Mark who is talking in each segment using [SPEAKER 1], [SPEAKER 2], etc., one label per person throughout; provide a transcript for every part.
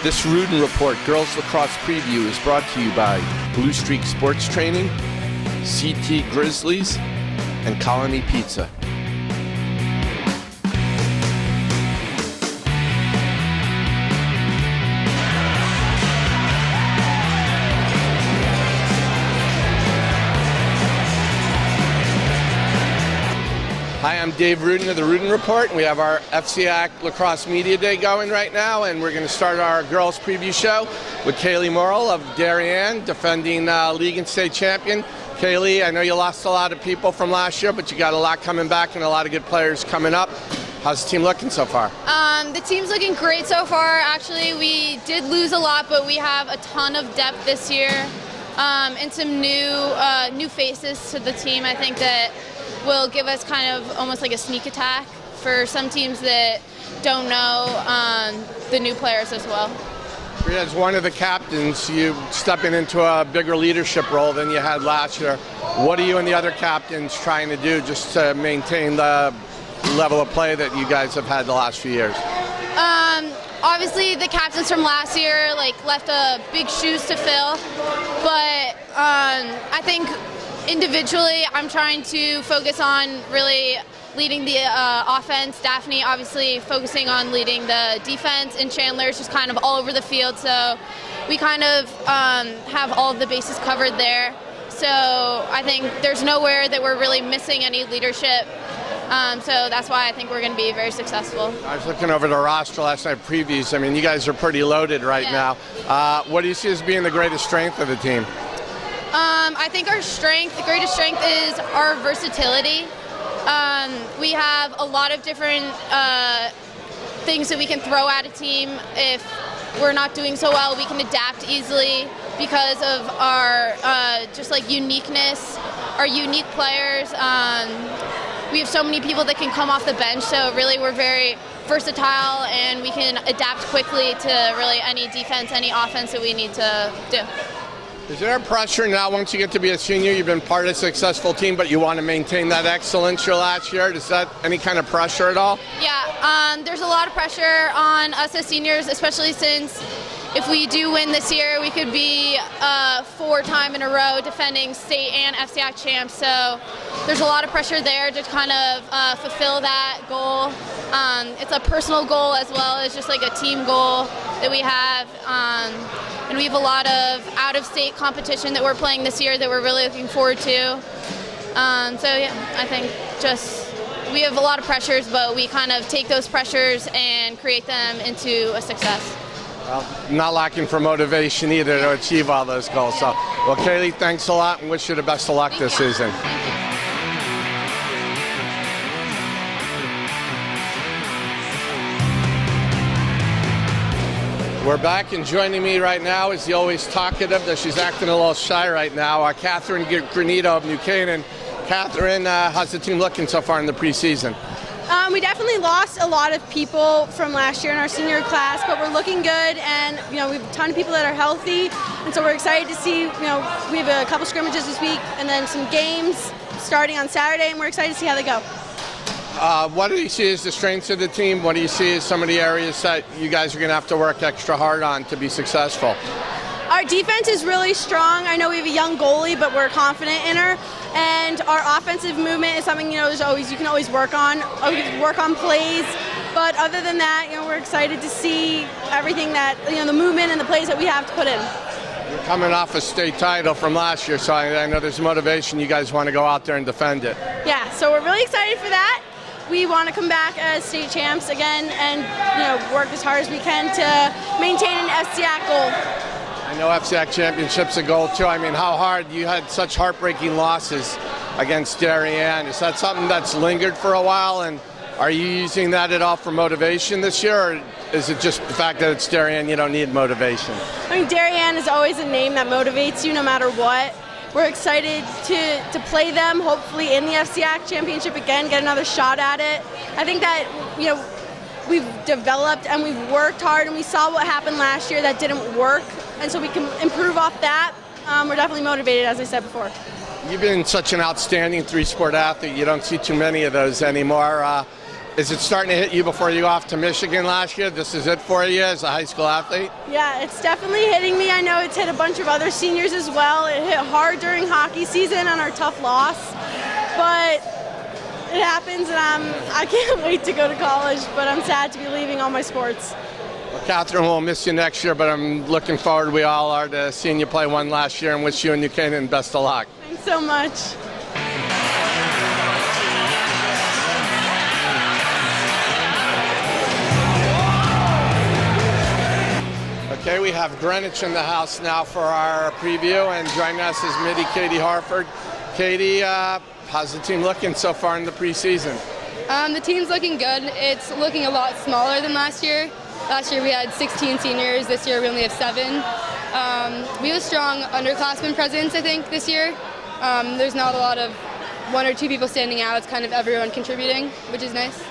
[SPEAKER 1] This Ruden Report Girls Lacrosse Preview is brought to you by Blue Streak Sports Training, CT Grizzlies, and Colony Pizza. Hi, I'm Dave Ruden of the Ruden Report, and we have our FCAC Lacrosse Media Day going right now, and we're going to start our girls preview show with KAELEIGH MORRILL of Darien, defending league and state champion. KAELEIGH, I know you lost a lot of people from last year, but you got a lot coming back and a lot of good players coming up. How's the team looking so far?
[SPEAKER 2] The team's looking great so far. Actually, we did lose a lot, but we have a ton of depth this year, and some new faces to the team. I think that will give us kind of almost like a sneak attack for some teams that don't know the new players as well.
[SPEAKER 1] As one of the captains, you stepping into a bigger leadership role than you had last year. What are you and the other captains trying to do just to maintain the level of play that you guys have had the last few years?
[SPEAKER 2] Obviously, the captains from last year left big shoes to fill, but I think individually, I'm trying to focus on really leading the offense. Daphne obviously focusing on leading the defense, and Chandler's just kind of all over the field. So we kind of have all of the bases covered there. So I think there's nowhere that we're really missing any leadership. So that's why I think we're going to be very successful.
[SPEAKER 1] I was looking over the roster last night, previews. I mean, you guys are pretty loaded right now. What do you see as being the greatest strength of the team?
[SPEAKER 2] I think the greatest strength is our versatility. We have a lot of different things that we can throw at a team. If we're not doing so well, we can adapt easily because of our uniqueness, our unique players. We have so many people that can come off the bench, so really we're very versatile and we can adapt quickly to really any defense, any offense that we need to do.
[SPEAKER 1] Is there pressure now once you get to be a senior? You've been part of a successful team, but you want to maintain that excellence your last year. Is that any kind of pressure at all?
[SPEAKER 2] Yeah, there's a lot of pressure on us as seniors, especially since if we do win this year, we could be 4-time in a row defending state and FCAC champs. So there's a lot of pressure there to kind of fulfill that goal. It's a personal goal as well as just like a team goal that we have. And we have a lot of out-of-state competition that we're playing this year that we're really looking forward to. So yeah, I think just we have a lot of pressures, but we kind of take those pressures and create them into a success.
[SPEAKER 1] Well, not lacking for motivation either to achieve all those goals. So, well, KAELEIGh, thanks a lot and wish you the best of luck this season. We're back, and joining me right now is the always talkative, though she's acting a little shy right now, Catherine GRANITO of New Canaan. Catherine, how's the team looking so far in the preseason?
[SPEAKER 3] We definitely lost a lot of people from last year in our senior class, but we're looking good, and we have a ton of people that are healthy, and so we're excited to see. We have a couple scrimmages this week, and then some games starting on Saturday, and we're excited to see how they go.
[SPEAKER 1] What do you see as the strengths of the team? What do you see as some of the areas that you guys are going to have to work extra hard on to be successful?
[SPEAKER 3] Our defense is really strong. I know we have a young goalie, but we're confident in her. And our offensive movement is something you can always work on. Work on plays. But other than that, we're excited to see everything that the movement and the plays that we have to put in.
[SPEAKER 1] You're coming off a state title from last year, so I know there's motivation. You guys want to go out there and defend it.
[SPEAKER 3] Yeah, so we're really excited for that. We want to come back as state champs again and work as hard as we can to maintain an FCAC goal.
[SPEAKER 1] I know FCAC championship's a goal too. I mean, how hard? You had such heartbreaking losses against Darien. Is that something that's lingered for a while, and are you using that at all for motivation this year, or is it just the fact that it's Darien, you don't need motivation?
[SPEAKER 3] I mean, Darien is always a name that motivates you no matter what. We're excited to play them, hopefully in the FCAC championship again, get another shot at it. I think that, we've developed and we've worked hard, and we saw what happened last year that didn't work, and so we can improve off that. We're definitely motivated, as I said before.
[SPEAKER 1] You've been such an outstanding three-sport athlete. You don't see too many of those anymore. Is it starting to hit you before you go off to Michigan last year? This is it for you as a high school athlete?
[SPEAKER 3] Yeah, it's definitely hitting me. I know it's hit a bunch of other seniors as well. It hit hard during hockey season on our tough loss, but it happens, and I can't wait to go to college, but I'm sad to be leaving all my sports.
[SPEAKER 1] Well, Catherine, we'll miss you next year, but I'm looking forward, we all are, to seeing you play one last year, and wish you and New Canaan best of luck.
[SPEAKER 3] Thanks so much.
[SPEAKER 1] Okay, we have Greenwich in the house now for our preview, and joining us is Midi Katie Harford. Katie, how's the team looking so far in the preseason?
[SPEAKER 4] The team's looking good. It's looking a lot smaller than last year. Last year we had 16 seniors. This year we only have 7. We have a strong underclassmen presence, I think, this year. There's not a lot of 1 or 2 people standing out. It's kind of everyone contributing, which is nice.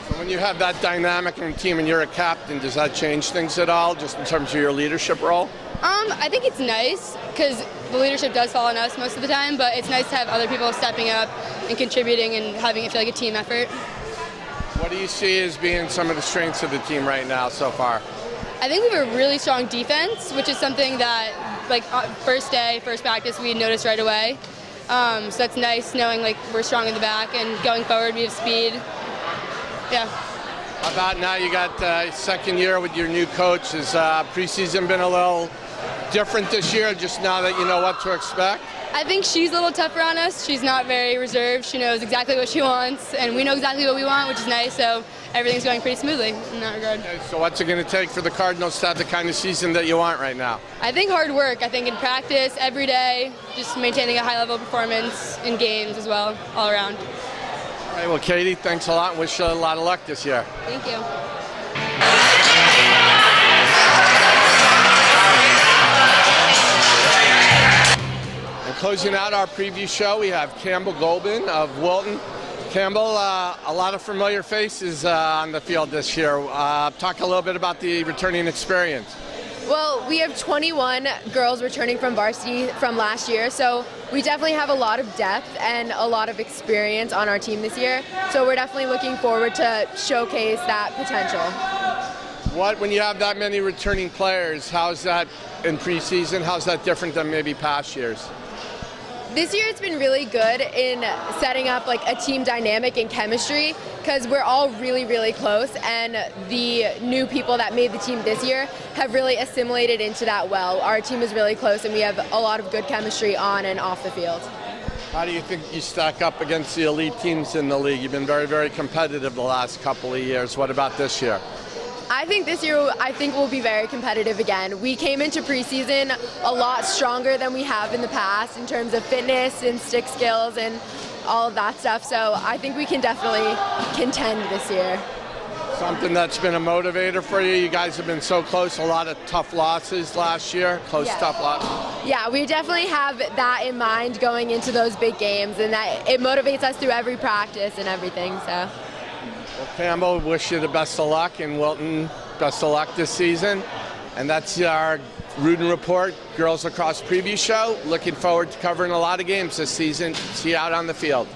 [SPEAKER 1] So when you have that dynamic in the team and you're a captain, does that change things at all, just in terms of your leadership role?
[SPEAKER 4] I think it's nice because the leadership does fall on us most of the time, but it's nice to have other people stepping up and contributing and having it feel like a team effort.
[SPEAKER 1] What do you see as being some of the strengths of the team right now so far?
[SPEAKER 4] I think we have a really strong defense, which is something that, like, first day, first practice, we noticed right away. So that's nice knowing, like, we're strong in the back, and going forward we have speed. Yeah.
[SPEAKER 1] How about now you got second year with your new coach? Has preseason been a little different this year, just now that you know what to expect?
[SPEAKER 4] I think she's a little tougher on us. She's not very reserved. She knows exactly what she wants, and we know exactly what we want, which is nice, so everything's going pretty smoothly in that regard.
[SPEAKER 1] Okay, so what's it going to take for the Cardinals to have the kind of season that you want right now?
[SPEAKER 4] I think hard work. I think in practice, every day, just maintaining a high-level performance in games as well, all around.
[SPEAKER 1] All right, well, Katie, thanks a lot. Wish you a lot of luck this year.
[SPEAKER 4] Thank you.
[SPEAKER 1] And closing out our preview show, we have Campbell Gulbin of Wilton. Campbell, a lot of familiar faces on the field this year. Talk a little bit about the returning experience.
[SPEAKER 5] Well, we have 21 girls returning from varsity from last year, so we definitely have a lot of depth and a lot of experience on our team this year. So we're definitely looking forward to showcase that potential.
[SPEAKER 1] When you have that many returning players, how's that in preseason? How's that different than maybe past years?
[SPEAKER 5] This year it's been really good in setting up like a team dynamic and chemistry because we're all really, really close, and the new people that made the team this year have really assimilated into that well. Our team is really close and we have a lot of good chemistry on and off the field.
[SPEAKER 1] How do you think you stack up against the elite teams in the league? You've been very, very competitive the last couple of years. What about this year?
[SPEAKER 5] I think this year, we'll be very competitive again. We came into preseason a lot stronger than we have in the past in terms of fitness and stick skills and all of that stuff. So I think we can definitely contend this year.
[SPEAKER 1] Something that's been a motivator for you. You guys have been so close. A lot of tough losses last year. Tough losses.
[SPEAKER 5] Yeah, we definitely have that in mind going into those big games, and that it motivates us through every practice and everything. So.
[SPEAKER 1] Well, Campbell, wish you the best of luck, and Wilton, best of luck this season. And that's our Ruden Report Girls Lacrosse Preview Show. Looking forward to covering a lot of games this season. See you out on the field.